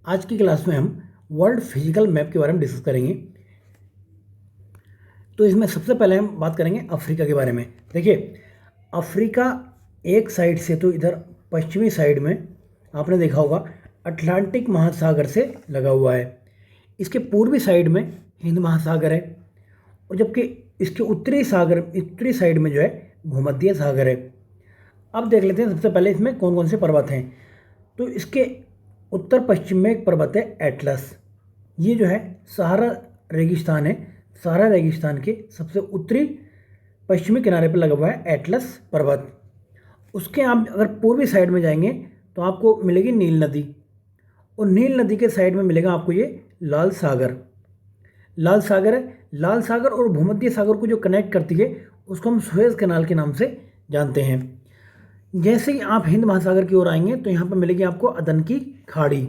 आज की क्लास में हम वर्ल्ड फिजिकल मैप के बारे में डिस्कस करेंगे। तो इसमें सबसे पहले हम बात करेंगे अफ्रीका के बारे में। देखिए, अफ्रीका एक साइड से तो इधर पश्चिमी साइड में आपने देखा होगा अटलांटिक महासागर से लगा हुआ है। इसके पूर्वी साइड में हिंद महासागर है और जबकि इसके उत्तरी साइड में जो है भूमध्य सागर है। अब देख लेते हैं सबसे पहले इसमें कौन कौन से पर्वत हैं। तो इसके उत्तर पश्चिम में एक पर्वत है एटलस। ये जो है सहारा रेगिस्तान है। सहारा रेगिस्तान के सबसे उत्तरी पश्चिमी किनारे पर लगा हुआ है एटलस पर्वत। उसके आप अगर पूर्वी साइड में जाएंगे तो आपको मिलेगी नील नदी और नील नदी के साइड में मिलेगा आपको ये लाल सागर। लाल सागर है। लाल सागर और भूमध्य सागर को जो कनेक्ट करती है उसको हम सुएज कैनाल के नाम से जानते हैं। जैसे ही आप हिंद महासागर की ओर आएंगे तो यहाँ पर मिलेगी आपको अदन की खाड़ी।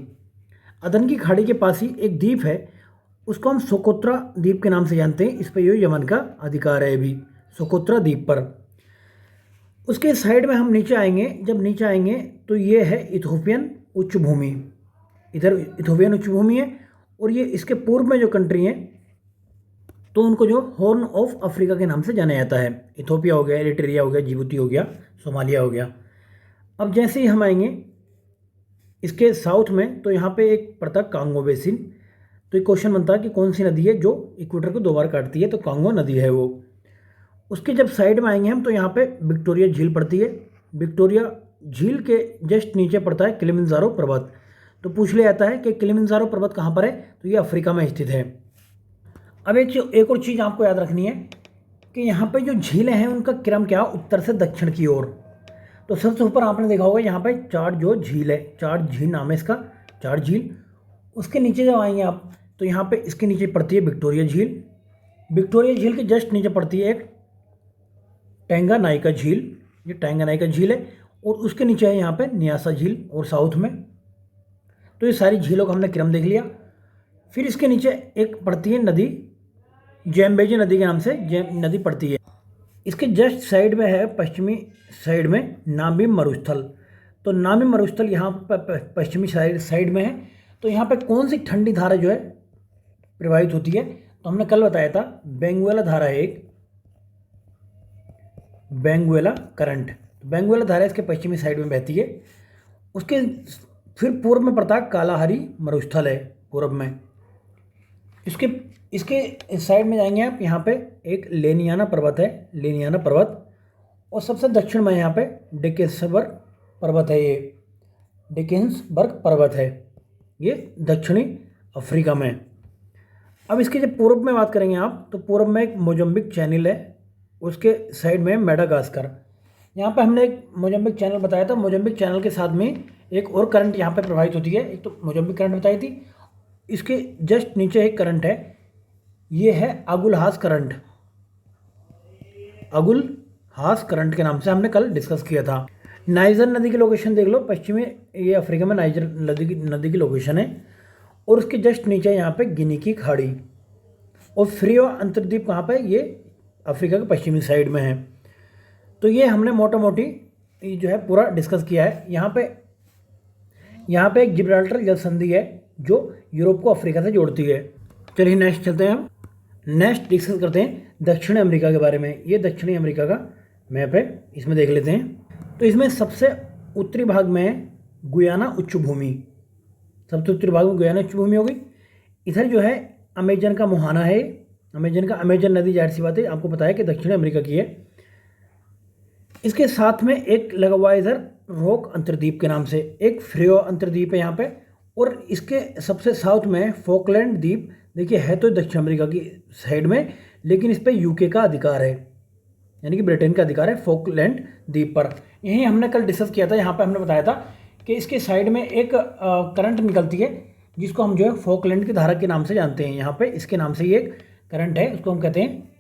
अदन की खाड़ी के पास ही एक द्वीप है, उसको हम सोकोत्रा द्वीप के नाम से जानते हैं। इस पर ये यमन का अधिकार है अभी सोकोत्रा द्वीप पर। उसके साइड में हम नीचे आएंगे, जब नीचे आएंगे तो ये है इथोपियन उच्च भूमि। इधर इथोपियन उच्च भूमि है और ये इसके पूर्व में जो कंट्री है तो उनको जो हॉर्न ऑफ अफ्रीका के नाम से जाना जाता है। इथोपिया हो गया, एरिट्रिया हो गया, जिबूती हो गया, सोमालिया हो गया। अब जैसे ही हम आएंगे इसके साउथ में तो यहाँ पे एक पड़ता है कांगो बेसिन। तो एक क्वेश्चन बनता है कि कौन सी नदी है जो इक्वेटर को 2 बार काटती है, तो कांगो नदी है वो। उसके जब साइड में आएंगे हम तो यहाँ पे विक्टोरिया झील पड़ती है। विक्टोरिया झील के जस्ट नीचे पड़ता है किलिमंजारो पर्वत। तो पूछ लिया जाता है कि किलिमंजारो पर्वत कहाँ पर है, तो ये अफ्रीका में स्थित है। अब एक और चीज़ आपको याद रखनी है कि यहाँ पे जो झीलें हैं उनका क्रम क्या, उत्तर से दक्षिण की ओर। तो सबसे ऊपर आपने देखा होगा यहाँ पे चार जो झील है, चार झील नाम है इसका, चार झील। उसके नीचे जब आएंगे आप तो यहाँ पे इसके नीचे पड़ती है विक्टोरिया झील। विक्टोरिया झील के जस्ट नीचे पड़ती है एक टैंगानाइका झील। ये टैंगानाइका झील है और उसके नीचे है यहाँ पे न्यासा झील और साउथ में। तो ये सारी झीलों का हमने क्रम देख लिया। फिर इसके नीचे एक पड़ती है नदी, जैम्बेजी नदी के नाम से नदी पड़ती है। इसके जस्ट साइड में है पश्चिमी साइड में नामी मरुस्थल। तो नामी मरुस्थल यहाँ पर पश्चिमी साइड में है। तो यहाँ पे कौन सी ठंडी धारा जो है प्रवाहित होती है, तो हमने कल बताया था बेंगुएला धारा है एक, बेंगुएला करंट। बेंगुएला धारा इसके पश्चिमी साइड में बहती है। उसके फिर पूर्व में पड़ता है कालाहारी मरुस्थल है पूर्व में। इसके साइड में जाएंगे आप, यहाँ पे एक लेनियाना पर्वत है, लेनियाना पर्वत। और सबसे दक्षिण में यहाँ पे डेकेंसबर्ग पर्वत है। ये डेकेंसबर्ग पर्वत है, ये दक्षिणी अफ्रीका में। अब इसके जब पूर्व में बात करेंगे आप तो पूर्व में एक मोजम्बिक चैनल है, उसके साइड में मेडागास्कर। यहाँ पे हमने एक मोजम्बिक चैनल बताया था। मोजम्बिक चैनल के साथ में एक और करंट यहाँ पे प्रवाहित होती है। एक तो मोजम्बिक करंट बताई थी, इसके जस्ट नीचे एक करंट है, ये है अगुलहास करंट। अगुलहास करंट के नाम से हमने कल डिस्कस किया था। नाइजर नदी की लोकेशन देख लो, पश्चिमी ये अफ्रीका में नाइजर नदी की लोकेशन है। और उसके जस्ट नीचे यहाँ पे गिनी की खाड़ी। और फ्रीओ अंतर्द्वीप कहाँ पे, ये अफ्रीका के पश्चिमी साइड में है। तो ये हमने मोटा मोटी जो है पूरा डिस्कस किया है। यहाँ पे एक जिब्राल्टर जल संधि है जो यूरोप को अफ्रीका से जोड़ती है। चलिए नेक्स्ट चलते हैं हम। नेक्स्ट डिस्कस करते हैं दक्षिणी अमेरिका के बारे में। ये दक्षिणी अमेरिका का मैप है, इसमें देख लेते हैं। तो इसमें सबसे उत्तरी भाग में है गुयाना उच्च भूमि। सबसे उत्तरी भाग में गुयाना उच्च भूमि होगी। इधर जो है अमेजन का मुहाना है। अमेजन नदी जाहिर सी बात है आपको पता है कि दक्षिणी अमेरिका की है। इसके साथ में एक लगा हुआ है इधर रॉक अंतर्द्वीप के नाम से, एक फ्रेओ अंतर्द्वीप है यहाँ पे। और इसके सबसे साउथ में फॉकलैंड द्वीप। देखिए है तो दक्षिण अमेरिका की साइड में, लेकिन इस पर यूके का अधिकार है, यानी कि ब्रिटेन का अधिकार है फॉकलैंड द्वीप पर। यही हमने कल डिस्कस किया था। यहाँ पे हमने बताया था कि इसके साइड में एक करंट निकलती है जिसको हम जो है फॉकलैंड की धारा के नाम से जानते हैं। यहाँ पे इसके नाम से ये एक करंट है, उसको हम कहते हैं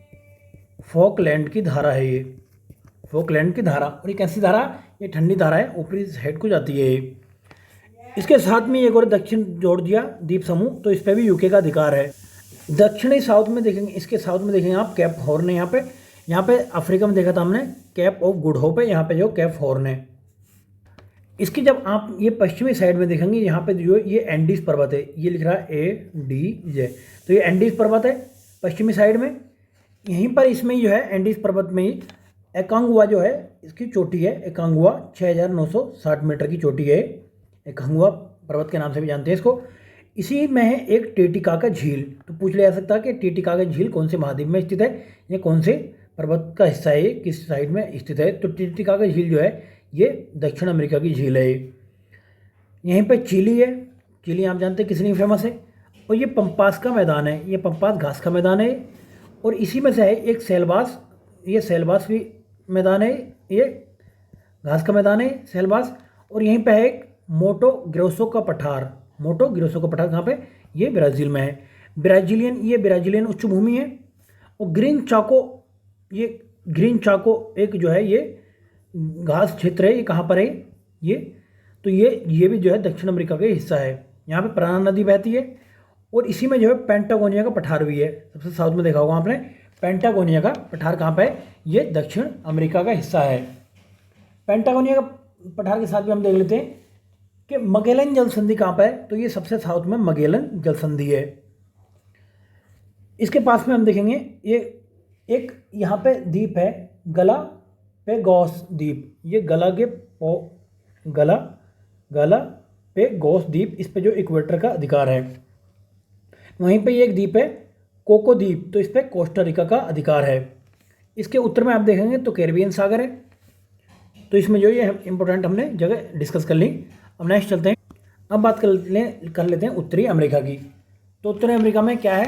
फॉकलैंड की धारा है। ये फॉकलैंड की धारा, और ये कैसी धारा, ये ठंडी धारा है, ऊपरी साइड को जाती है ये। इसके साथ में एक और दक्षिण जोड़ दिया द्वीप समूह, तो इस पर भी यूके का अधिकार है। दक्षिणी साउथ में देखेंगे, इसके साउथ में देखेंगे आप कैप हॉर्न है। यहाँ पे अफ्रीका में देखा था हमने कैप ऑफ गुड होप है, यहाँ पे जो कैप हॉर्न है। इसकी जब आप ये पश्चिमी साइड में देखेंगे, यहाँ पे जो ये एंडीज पर्वत है, ये लिख रहा है ADJ, तो ये एंडीज पर्वत है पश्चिमी साइड में। यहीं पर इसमें जो है एंडीज पर्वत में ही एकांगुआ जो है इसकी चोटी है। एकांगुआ 6960 मीटर की चोटी है, एकांगुआ पर्वत के नाम से भी जानते हैं इसको। इसी में है एक टिटिकाका झील। तो पूछ लिया जा सकता है कि टिटिकाका झील कौन से महाद्वीप में स्थित है, या कौन से पर्वत का हिस्सा है, किस साइड में स्थित है। तो टिटिकाका झील जो है ये दक्षिण अमेरिका की झील है। यहीं पे चिली है, चिली आप जानते हैं किस लिए फेमस है। और ये पंपास का मैदान है, ये पंपास घास का मैदान है। और इसी में से है एक सेलबास, ये सेलबास भी मैदान है, ये घास का मैदान है सेलबास। और यहीं पे है एक मोटो ग्रोसो का पठार। मोटो ग्रोसो का पठार कहाँ पे, ये ब्राज़ील में है। ये ब्राज़ीलियन उच्च भूमि है। और ग्रीन चाको, ये ग्रीन चाको एक जो है ये घास क्षेत्र है, ये कहाँ पर है ये, तो ये भी जो है दक्षिण अमेरिका का हिस्सा है। यहाँ पे प्राणा नदी बहती है। और इसी में जो है पेंटागोनिया का पठार भी है, सबसे साउथ में देखा होगा आपने। पेंटागोनिया का पठार कहाँ पे है, ये दक्षिण अमेरिका का हिस्सा है। पेंटागोनिया का पठार के साथ भी हम देख लेते हैं कि मगेलन जल संधि कहाँ पर है, तो ये सबसे साउथ में मगेलन जल संधि है। इसके पास में हम देखेंगे ये एक यहाँ पे द्वीप है गलापेगोस द्वीप। ये गलापेगोस द्वीप, इस पे जो इक्वेटर का अधिकार है। वहीं पे ये एक द्वीप है कोको द्वीप, तो इस पे कोस्टा रिका का अधिकार है। इसके उत्तर में आप देखेंगे तो कैरिबियन सागर है। तो इसमें जो ये इंपॉर्टेंट हमने जगह डिस्कस कर ली। अब नेक्स्ट चलते हैं, अब बात कर लेते हैं उत्तरी अमेरिका की। तो उत्तरी अमेरिका में क्या है,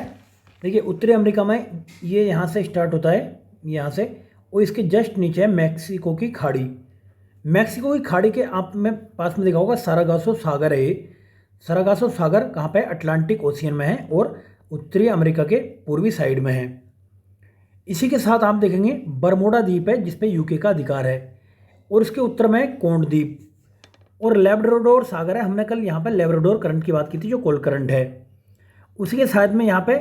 देखिए उत्तरी अमेरिका में ये यहाँ से स्टार्ट होता है, यहाँ से, और इसके जस्ट नीचे है मैक्सिको की खाड़ी। मैक्सिको की खाड़ी के आप में पास में देखा होगा सारागासो सागर है। सारागासो सागर कहाँ पे, अटलांटिक ओशियन में है और उत्तरी अमेरिका के पूर्वी साइड में है। इसी के साथ आप देखेंगे बरमोडा द्वीप है, जिसपे यूके का अधिकार है। और इसके उत्तर में कोंड द्वीप और लेब्राडोर सागर है। हमने कल यहाँ पे लेब्राडोर करंट की बात की थी, जो कोल्ड करंट है। उसी के साथ में यहाँ पे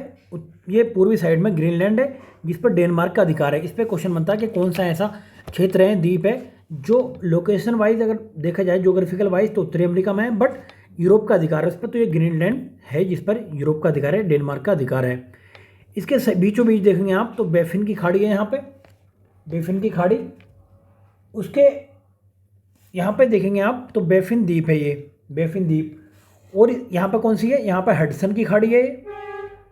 ये पूर्वी साइड में ग्रीनलैंड है, जिस पर डेनमार्क का अधिकार है। इस पर क्वेश्चन बनता है कि कौन सा ऐसा क्षेत्र है, द्वीप है, जो लोकेशन वाइज अगर देखा जाए ज्योग्राफिकल वाइज तो उत्तरी अमेरिका में है, बट यूरोप का अधिकार है उस पर। तो ये ग्रीनलैंड है जिस पर यूरोप का अधिकार है, डेनमार्क का अधिकार है। इसके बीचों बीच देखेंगे आप तो बैफिन की खाड़ी है यहाँ पे, बैफिन की खाड़ी। उसके यहाँ पे देखेंगे आप तो बैफिन द्वीप है, ये बैफिन द्वीप। और यहाँ पे कौन सी है, यहाँ पे हडसन की खाड़ी है।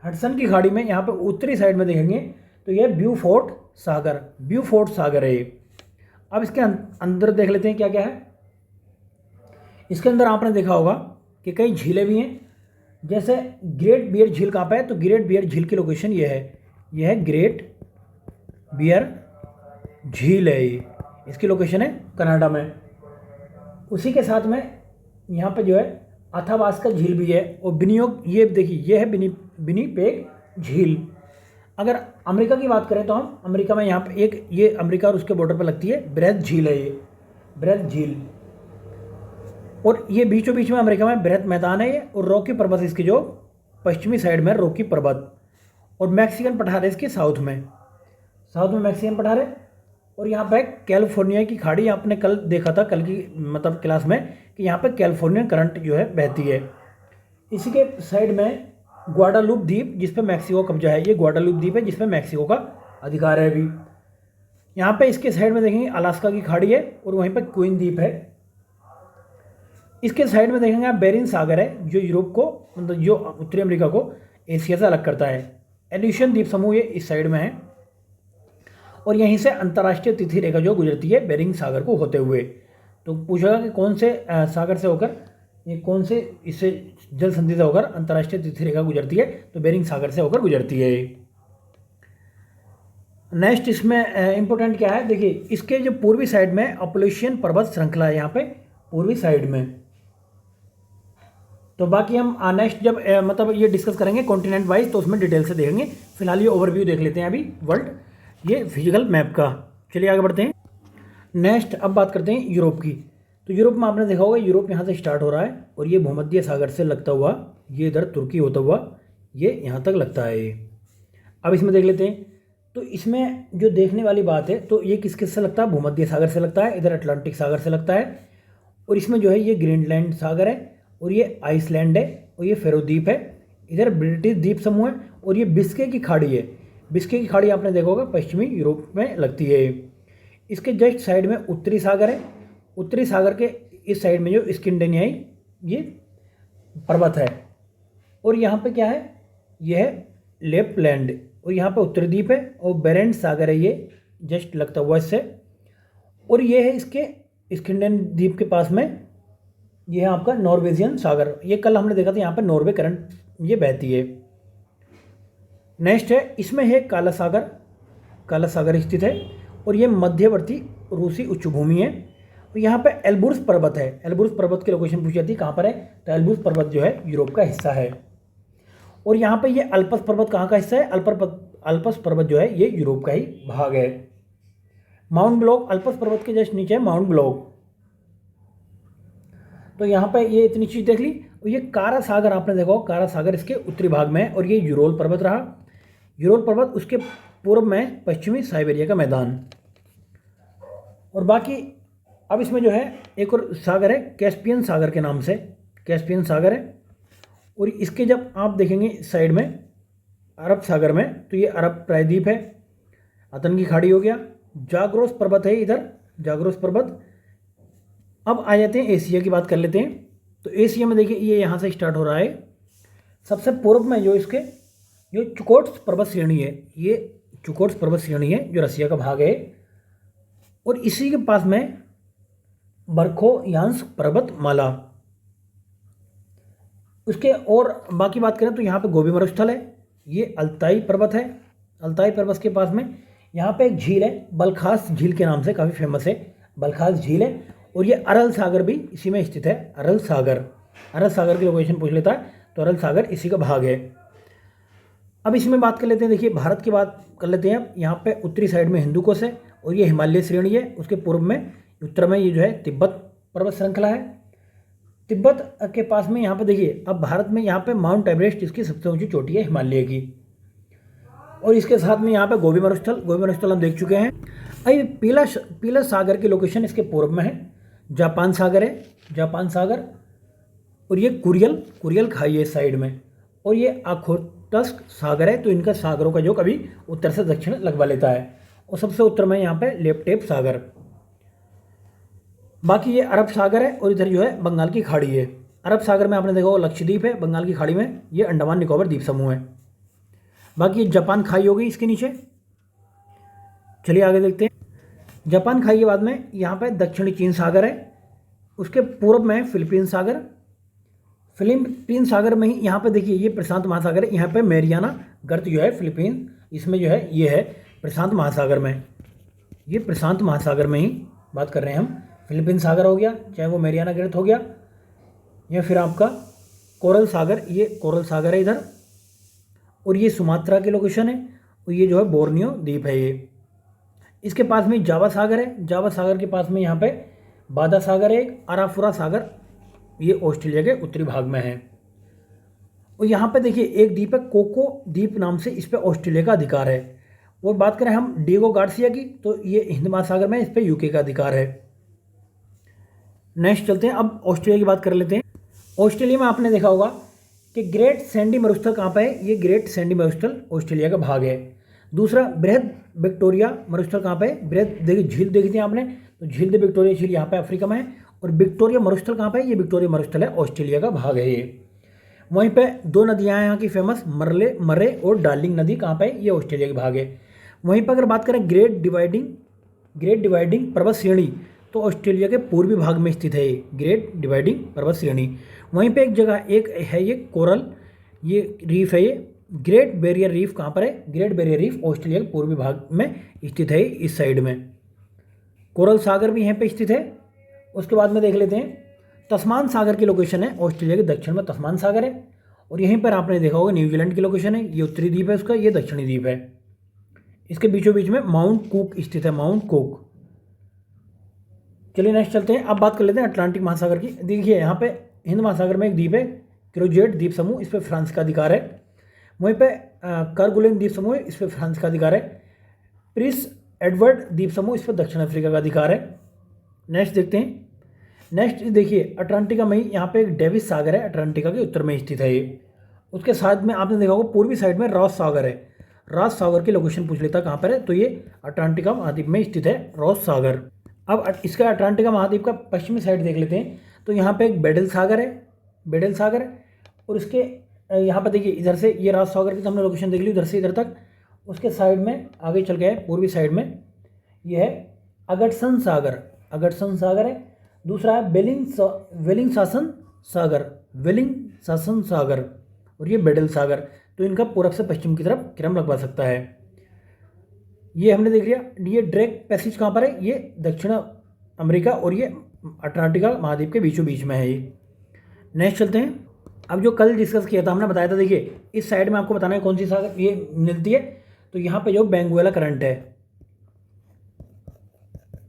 हडसन की खाड़ी में यहाँ पे उत्तरी साइड में देखेंगे तो ये ब्यूफोर्ट सागर है ये। अब इसके अंदर देख लेते हैं क्या क्या है। इसके अंदर आपने देखा होगा कि कई झीलें भी हैं, जैसे ग्रेट बियर झील कहाँ पे है, तो ग्रेट बियर झील की लोकेशन ये है ग्रेट बियर झील है ये, इसकी लोकेशन है कनाडा में। उसी के साथ में यहाँ पे जो है अथाबास्का झील भी है। और विनियोग, ये देखिए ये है विनिपेग झील। अगर अमेरिका की बात करें तो हम अमेरिका में यहाँ पे एक ये अमेरिका और उसके बॉर्डर पर लगती है ब्रेथ झील है, ये ब्रेथ झील। और ये बीचों बीच में अमेरिका में बृहत मैदान है ये। और रॉकी पर्वत इसकी जो पश्चिमी साइड में रॉकी पर्वत। और मैक्सिकन पठार है इसके साउथ में मैक्सिकन पठार है। और यहाँ पे कैलिफोर्निया की खाड़ी आपने कल देखा था, कल की मतलब क्लास में, कि यहाँ पे कैलिफोर्नियन करंट जो है बहती है। इसी के साइड में ग्वाडालूप द्वीप, जिस पे मैक्सिको कब्जा है, ये ग्वाडालूप द्वीप है जिस पे मैक्सिको का अधिकार है अभी। यहाँ पे इसके साइड में देखेंगे अलास्का की खाड़ी है और वहीं पर क्वीन द्वीप है। इसके साइड में देखेंगे आप बेरिंग सागर है, जो यूरोप को मतलब जो उत्तरी अमेरिका को एशिया से अलग करता है। एल्यूशियन द्वीप समूह ये इस साइड में है। और यहीं से अंतर्राष्ट्रीय तिथि रेखा जो गुजरती है बेरिंग सागर को होते हुए। तो पूछेगा कि कौन से सागर से होकर, ये कौन से इससे जल संधि से होकर अंतर्राष्ट्रीय तिथि रेखा गुजरती है, तो बेरिंग सागर से होकर गुजरती है। नेक्स्ट इसमें इंपॉर्टेंट क्या है, देखिए इसके जो पूर्वी साइड में अपलेशियन पर्वत श्रृंखला है, यहाँ पे पूर्वी साइड में। तो बाकी हम नेक्स्ट जब मतलब ये डिस्कस करेंगे कॉन्टिनेंट वाइज, तो उसमें डिटेल से देखेंगे। फिलहाल ये ओवरव्यू देख लेते हैं अभी वर्ल्ड ये फिजिकल मैप का। चलिए आगे बढ़ते हैं। नेक्स्ट अब बात करते हैं यूरोप की। तो यूरोप में आपने देखा होगा यूरोप यहाँ से स्टार्ट हो रहा है और ये भूमध्य सागर से लगता हुआ ये इधर तुर्की होता हुआ ये यहाँ तक लगता है ये। अब इसमें देख लेते हैं। तो इसमें जो देखने वाली बात है, तो ये किस किस से लगता है, भूमध्य सागर से लगता है, इधर अटलांटिक सागर से लगता है। और इसमें जो है ये ग्रीनलैंड सागर है और ये आइसलैंड है और ये फेरो द्वीप है। इधर ब्रिटिश द्वीप समूह है और ये बिस्के की खाड़ी है। बिस्के की खाड़ी आपने देखा होगा पश्चिमी यूरोप में लगती है। इसके जस्ट साइड में उत्तरी सागर है। उत्तरी सागर के इस साइड में जो स्कैंडिनेवियाई ये पर्वत है और यहाँ पे क्या है, ये है लेपलैंड और यहाँ पे उत्तरी द्वीप है और बेरेंट सागर है, ये जस्ट लगता हुआ इससे। और ये है इसके स्कैंडिनेवियन द्वीप के पास में, ये है आपका नॉर्वेजियन सागर। ये कल हमने देखा था, यहाँ पे नॉर्वे करंट ये बहती है। नेक्स्ट है, इसमें है काला सागर। काला सागर स्थित है और ये मध्यवर्ती रूसी उच्च भूमि है। और यहाँ पे एल्ब्रुस पर्वत है। एल्ब्रुस पर्वत की लोकेशन पूछी जाती है कहाँ पर है, तो एल्ब्रुस पर्वत जो है यूरोप का हिस्सा है। और यहाँ पे ये अल्पस पर्वत कहाँ का हिस्सा है, अल्पस पर्वत जो है ये यूरोप का ही भाग है। माउंट ब्लॉक अल्पस पर्वत के जस्ट नीचे है माउंट ब्लॉक। तो यहाँ पे ये इतनी चीज़ देख ली। और ये कारा सागर आपने देखा हो, कारा सागर इसके उत्तरी भाग में है और ये यूरोल पर्वत रहा। यूरोल पर्वत उसके पूर्व में पश्चिमी साइबेरिया का मैदान। और बाकी अब इसमें जो है एक और सागर है कैस्पियन सागर के नाम से, कैस्पियन सागर है। और इसके जब आप देखेंगे साइड में अरब सागर में, तो ये अरब प्रायद्वीप है, अतन की खाड़ी हो गया, जाग्रोस पर्वत है इधर, जाग्रोस पर्वत। अब आ जाते हैं एशिया की बात कर लेते हैं। तो एशिया में देखिए ये यहाँ से स्टार्ट हो रहा है। सबसे पूर्व में जो इसके जो चुकोट्स पर्वत श्रेणी है, ये चुकोट्स पर्वत श्रेणी है जो रसिया का भाग है। और इसी के पास में बर्खोयांस पर्वत माला। उसके और बाकी बात करें तो यहाँ पे गोबी मरुस्थल है, ये अल्ताई पर्वत है। अल्ताई पर्वत के पास में यहाँ पे एक झील है, बलखास झील के नाम से काफ़ी फेमस है, बलखास झील है। और ये अरल सागर भी इसी में स्थित है, अरल सागर। अरल सागर की लोकेशन पूछ लेता है तो अरल सागर इसी का भाग है। अब इसमें बात कर लेते हैं, देखिए भारत की बात कर लेते हैं। अब यहाँ पे उत्तरी साइड में हिंदुकुश है और ये हिमालय श्रेणी है। उसके पूर्व में उत्तर में ये जो है तिब्बत पर्वत श्रृंखला है। तिब्बत के पास में यहाँ पे देखिए, अब भारत में यहाँ पे माउंट एवरेस्ट इसकी सबसे ऊंची चोटी है हिमालय की। और इसके साथ में यहाँ पे गोबी मरुस्थल हम देख चुके हैं। अभी पीला सागर की लोकेशन इसके पूर्व में है, जापान सागर है, जापान सागर। और ये कुरियल खाई है इस साइड में। और ये ओखोत्स्क सागर है, तो इनका सागरों का जो कभी उत्तर से दक्षिण लगवा लेता है। और सबसे उत्तर में यहाँ पे लेप्टेप सागर। बाकी ये अरब सागर है और इधर जो है बंगाल की खाड़ी है। अरब सागर में आपने देखा होगा लक्षद्वीप है, बंगाल की खाड़ी में ये अंडमान निकोबार द्वीप समूह है। बाकी ये जापान खाई हो गई इसके नीचे। चलिए आगे देखते हैं। जापान खाई के बाद में यहाँ पे दक्षिणी चीन सागर है, उसके पूर्व में फिलीपीन सागर। फिलीपीन सागर में ही यहाँ पे देखिए ये प्रशांत महासागर है। यहाँ पे मैरियाना गर्त जो है फिलीपीन, इसमें जो है ये है प्रशांत महासागर में। ये प्रशांत महासागर में ही बात कर रहे हैं हम। फिलीपीन सागर हो गया, चाहे वो मैरियाना गर्त हो गया, या फिर आपका कोरल सागर, ये कोरल सागर है इधर। और ये सुमात्रा की लोकेशन है और ये जो है बोर्नियो द्वीप है ये। इसके पास में जावा सागर है, जावा सागर के पास में यहाँ पे बादा सागर है, अराफुरा सागर, ये ऑस्ट्रेलिया के उत्तरी भाग में है। और यहाँ पे देखिए एक द्वीप है कोको द्वीप नाम से, इस पे ऑस्ट्रेलिया का अधिकार है। और बात करें हम डिएगो गार्सिया की, तो ये हिंद महासागर में, इस पे यूके का अधिकार है। नेक्स्ट चलते हैं, अब ऑस्ट्रेलिया की बात कर लेते हैं। ऑस्ट्रेलिया में आपने देखा होगा कि ग्रेट सैंडी मरुस्थल कहाँ पर है, ये ग्रेट सैंडी मरुस्थल ऑस्ट्रेलिया का भाग है। दूसरा बृहद विक्टोरिया मरुस्थल कहाँ पे है, बृहद देखिए झील देखी थी आपने, तो झील द विक्टोरिया झील यहाँ पे अफ्रीका में है। और विक्टोरिया मरुस्थल कहाँ पे है, ये विक्टोरिया मरुस्थल है, ऑस्ट्रेलिया का भाग है ये। वहीं पे दो नदियाँ हैं यहाँ की फेमस, मरे और डार्लिंग नदी कहाँ पे है, ये ऑस्ट्रेलिया का भाग है। वहीं पर अगर बात करें ग्रेट डिवाइडिंग पर्वत श्रेणी, तो ऑस्ट्रेलिया के पूर्वी भाग में स्थित है ये ग्रेट डिवाइडिंग पर्वत श्रेणी। वहीं पे एक जगह एक है ये कोरल, ये रीफ है, ये ग्रेट बैरियर रीफ कहाँ पर है, ग्रेट बैरियर रीफ ऑस्ट्रेलिया के पूर्वी भाग में स्थित है, इस साइड में। कोरल सागर भी यहाँ पे स्थित है। उसके बाद में देख लेते हैं तस्मान सागर की लोकेशन है, ऑस्ट्रेलिया के दक्षिण में तस्मान सागर है। और यहीं पर आपने देखा होगा न्यूजीलैंड की लोकेशन है, ये उत्तरी द्वीप है उसका, ये दक्षिणी द्वीप है। इसके बीचों बीच में माउंट कुक स्थित है, माउंट कुक। चलिए नेक्स्ट चलते हैं, अब बात कर लेते हैं अटलांटिक महासागर की। देखिए यहाँ पे हिंद महासागर में एक द्वीप है क्रोजेट द्वीप समूह, इस पर फ्रांस का अधिकार है। वहीं पे करगुलेन द्वीप समूह, इस पर फ्रांस का अधिकार है। प्रिंस एडवर्ड द्वीप समूह, इस पर दक्षिण अफ्रीका का अधिकार है। नेक्स्ट देखते हैं नेक्स्ट देखिए अटलांटिका में ही यहाँ पे एक डेविस सागर है, अटलांटिका के उत्तर में स्थित है ये। उसके साथ में आपने देखा होगा पूर्वी साइड में रॉस सागर है। रॉस सागर की लोकेशन पूछ लेता कहाँ पर है, तो ये अटलांटिका महाद्वीप में स्थित है रॉस सागर। अब इसका अटलांटिका महाद्वीप का पश्चिमी साइड देख लेते हैं, तो यहाँ पे एक बेडल सागर है, बेडल सागर है। और इसके यहाँ पर देखिए इधर से ये रॉस सागर की तो हमने लोकेशन देख ली, उधर से इधर तक। उसके साइड में आगे चल गया है पूर्वी साइड में, ये है अगडसन सागर, अगडसन सागर है। दूसरा है वेलिंगशासन सागर, वेलिंगशासन सागर। और ये बेडल सागर। तो इनका पूरब से पश्चिम की तरफ क्रम लगवा सकता है। ये हमने देख लिया। ये ड्रेक पैसेज कहाँ पर है, ये दक्षिण अमेरिका और ये अटलांटिका महाद्वीप के बीचों बीच में है ये। नेक्स्ट चलते हैं। अब जो कल डिस्कस किया था हमने बताया था, देखिए इस साइड में आपको बताना है कौन सी सागर ये मिलती है। तो यहाँ पे जो बेंगुएला करंट है,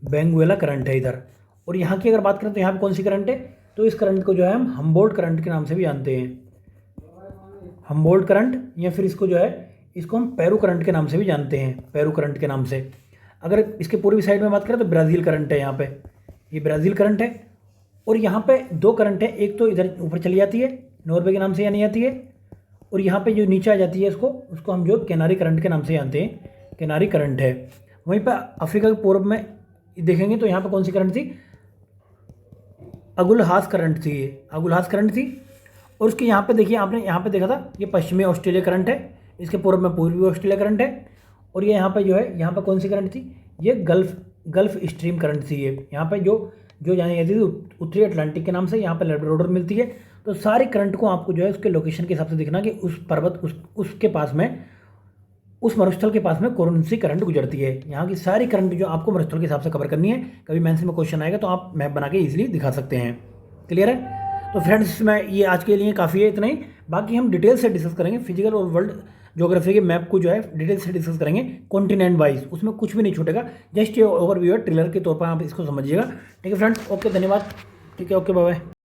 बेंगुएला करंट है इधर। और यहाँ की अगर बात करें तो यहाँ पे कौन सी करंट है, तो इस करंट को जो है हम हम्बोल्ट करंट के नाम से भी जानते हैं, हम्बोल्ट करंट, या फिर इसको जो है इसको हम पेरू करंट के नाम से भी जानते हैं, पेरू करंट के नाम से। अगर इसके पूर्वी साइड में बात करें तो ब्राज़ील करंट है, यहाँ पे ये ब्राज़ील करंट है। और यहाँ पे दो करंट है, एक तो इधर ऊपर चली जाती है नॉर्वे के नाम से यानी जाती है, और यहाँ पे जो नीचे आ जाती है उसको हम जो कैनारी करंट के नाम से जानते हैं, कैनारी करंट है। वहीं पर अफ्रीका के पूर्व में देखेंगे तो यहाँ पे कौन सी करंट थी, अगुलहास करंट थी, ये अगुलहास करंट थी। और उसके यहाँ पे देखिए आपने यहाँ पे देखा था ये पश्चिमी ऑस्ट्रेलिया करंट है, इसके पूर्व में पूर्वी ऑस्ट्रेलिया करंट है। और ये यहाँ पे जो है यहाँ पे कौन सी करंट थी, ये गल्फ स्ट्रीम करंट थी ये। यहाँ पे जो जानी जाती थी उत्तरी अटलांटिक के नाम से, यहाँ पे लेब्राडोर मिलती है। तो सारी करंट को आपको जो है उसके लोकेशन के हिसाब से देखना कि उस पर्वत उसके पास में, उस मरुस्थल के पास में कौन सी करंट गुजरती है। यहाँ की सारी करंट जो आपको मरुस्थल के हिसाब से कवर करनी है। कभी मेंस में क्वेश्चन आएगा तो आप मैप बना के इजीली दिखा सकते हैं। क्लियर है। तो फ्रेंड्स मैं ये आज के लिए काफ़ी है इतना ही। बाकी हम डिटेल से डिस्कस करेंगे फिजिकल और वर्ल्ड ज्योग्राफी के मैप को जो है डिटेल से डिस्कस करेंगे कॉन्टिनेंट वाइज, उसमें कुछ भी नहीं छूटेगा। जस्ट ये ओवरव्यू है, ट्रेलर के तौर पर आप इसको समझिएगा। ठीक है फ्रेंड्स, ओके, धन्यवाद। ठीक है, ओके, बाय बाय।